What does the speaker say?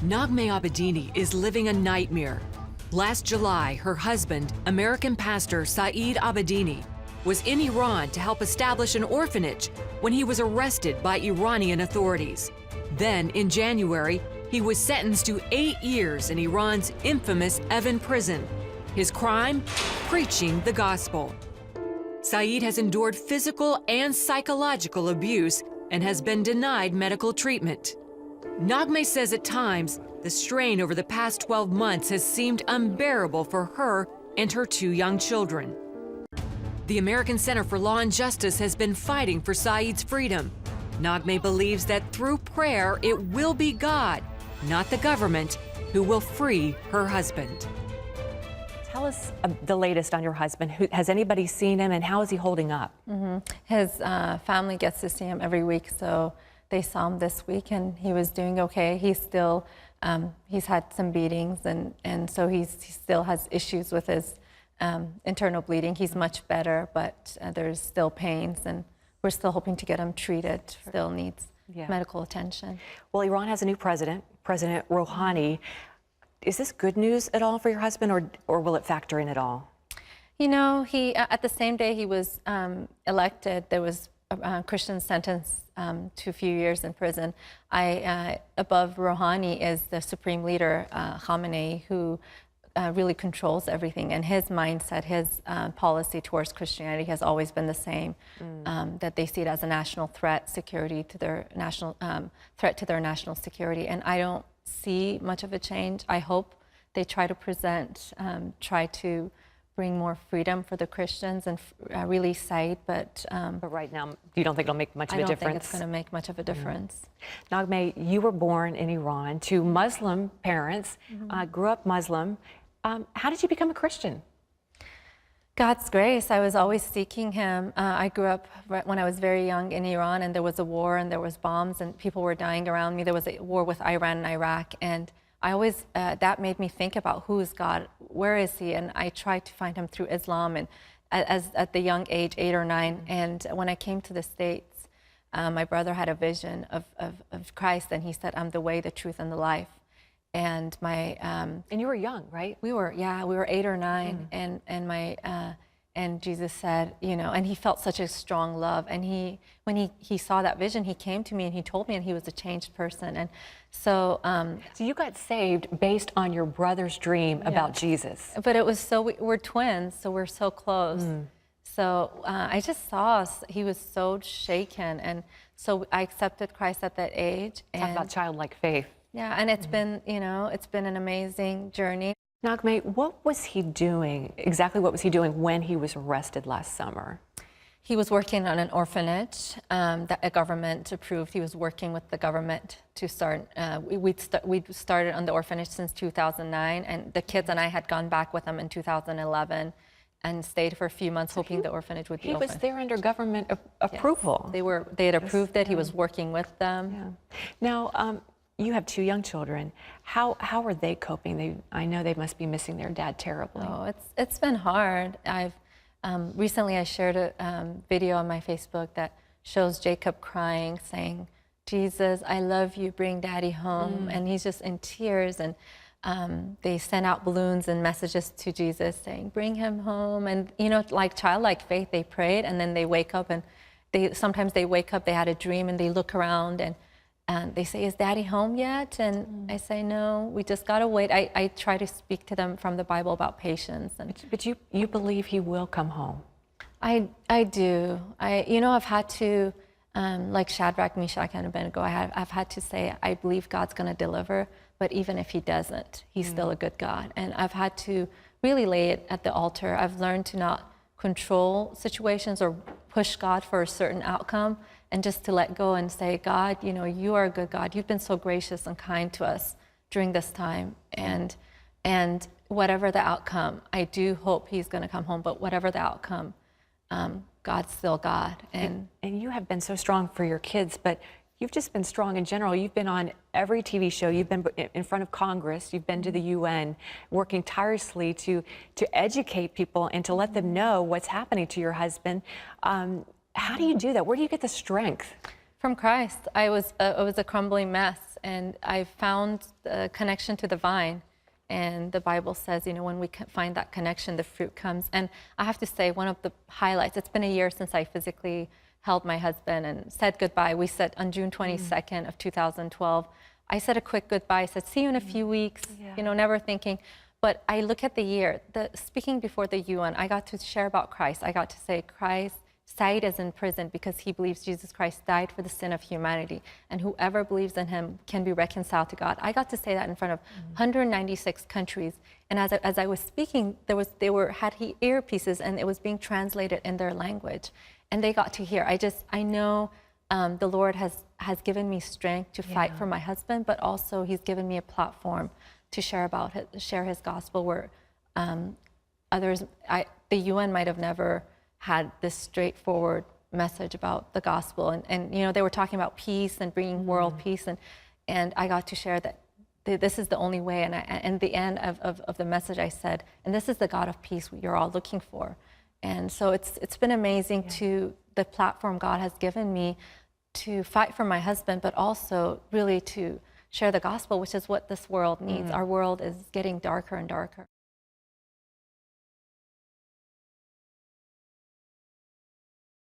Naghmeh Abedini is living a nightmare. Last July, her husband, American pastor Saeed Abedini, was in Iran to help establish an orphanage when he was arrested by Iranian authorities. Then, in January, he was sentenced to 8 years in Iran's infamous Evin prison. His crime? Preaching the gospel. Saeed has endured physical and psychological abuse and has been denied medical treatment. Naghmeh says at times, the strain over the past 12 months has seemed unbearable for her and her 2 young children. The American Center for Law and Justice has been fighting for Saeed's freedom. Naghmeh believes that through prayer, it will be God, not the government, who will free her husband. Tell us the latest on your husband. Has anybody seen him, and how is he holding up? His family gets to see him every week, so they saw him this week, and he was doing okay. He's still, he's had some beatings, and so he still has issues with his internal bleeding. He's much better, but there's still pains, and we're still hoping to get him treated. Still needs medical attention. Well, Iran has a new president, President Rouhani. Is this good news at all for your husband, or will it factor in at all? You know, he at the same day he was elected, there was a Christian sentence to a few years in prison. Above Rouhani is the supreme leader, Khamenei, who really controls everything. And his mindset, his policy towards Christianity has always been the same, that they see it as a national threat, security to their national threat to their national security. And I don't see much of a change. I hope they try to bring more freedom for the Christians and release Saeed, but right now, you don't think it'll make much of a difference? I don't think it's going to make much of a difference. Naghmeh, you were born in Iran to Muslim parents, grew up Muslim. How did you become a Christian? God's grace. I was always seeking him. I grew up when I was very young in Iran, and there was a war, and there was bombs, and people were dying around me. There was a war with Iran and Iraq, and I always, that made me think about who is God, where is he? And I tried to find him through Islam, and at the young age, 8 or 9. And when I came to the States, my brother had a vision of Christ, and he said, I'm the way, the truth, and the life. And my and you were young, right? We were 8 or 9, and Jesus said, you know, and he felt such a strong love, and when he saw that vision, he came to me and he told me, and he was a changed person. And so so you got saved based on your brother's dream about Jesus. But it was we're twins, so we're so close. So I just saw he was so shaken, and so I accepted Christ at that age. Talk about childlike faith. Yeah, and it's been, you know, it's been an amazing journey. Naghmeh, what was he doing? Exactly what was he doing when he was arrested last summer? He was working on an orphanage that a government approved. He was working with the government to start. We'd started on the orphanage since 2009, and the kids and I had gone back with them in 2011 and stayed for a few months, hoping the orphanage would be open. He was there under government approval. Yes. They had approved it. He was working with them. Yeah. Now, you have 2 young children. How are they coping? I know they must be missing their dad terribly. Oh, it's been hard. Recently I shared a video on my Facebook that shows Jacob crying, saying, Jesus, I love you, bring daddy home. And he's just in tears, and they sent out balloons and messages to Jesus saying, bring him home. And you know, like childlike faith, they prayed, and then they wake up, and sometimes they wake up, they had a dream, and they look around, and they say, is daddy home yet? And I say, no, we just gotta wait. I try to speak to them from the Bible about patience. But you believe he will come home? I do. You know, I've had to, like Shadrach, Meshach, and Abednego, I've had to say, I believe God's gonna deliver, but even if he doesn't, he's still a good God. And I've had to really lay it at the altar. I've learned to not control situations or push God for a certain outcome, and just to let go and say, God, you know, you are a good God. You've been so gracious and kind to us during this time. And whatever the outcome, I do hope he's going to come home, but whatever the outcome, God's still God. And you have been so strong for your kids, but you've just been strong in general. You've been on every TV show. You've been in front of Congress. You've been to the UN, working tirelessly to educate people and to let them know what's happening to your husband. How do you do that? Where do you get the strength? From Christ. I was a crumbling mess, and I found the connection to the vine. And the Bible says, you know, when we find that connection, the fruit comes. And I have to say, one of the highlights, it's been a year since I physically held my husband and said goodbye. We said on June 22nd of 2012, I said a quick goodbye. I said, see you in a few weeks, you know, never thinking. But I look at the year, speaking before the UN, I got to share about Christ. I got to say, Christ, Saeed is in prison because he believes Jesus Christ died for the sin of humanity, and whoever believes in him can be reconciled to God. I got to say that in front of 196 countries. And as I was speaking, had earpieces, and it was being translated in their language, and they got to hear. I know the Lord has given me strength to fight for my husband, but also He's given me a platform to share His gospel where the UN might have never had this straightforward message about the gospel, and you know, they were talking about peace and bringing world peace, and I got to share that this is the only way. And the end of the message, I said, and this is the God of peace you're all looking for. And so it's been amazing to the platform God has given me to fight for my husband, but also really to share the gospel, which is what this world needs. Our world is getting darker and darker.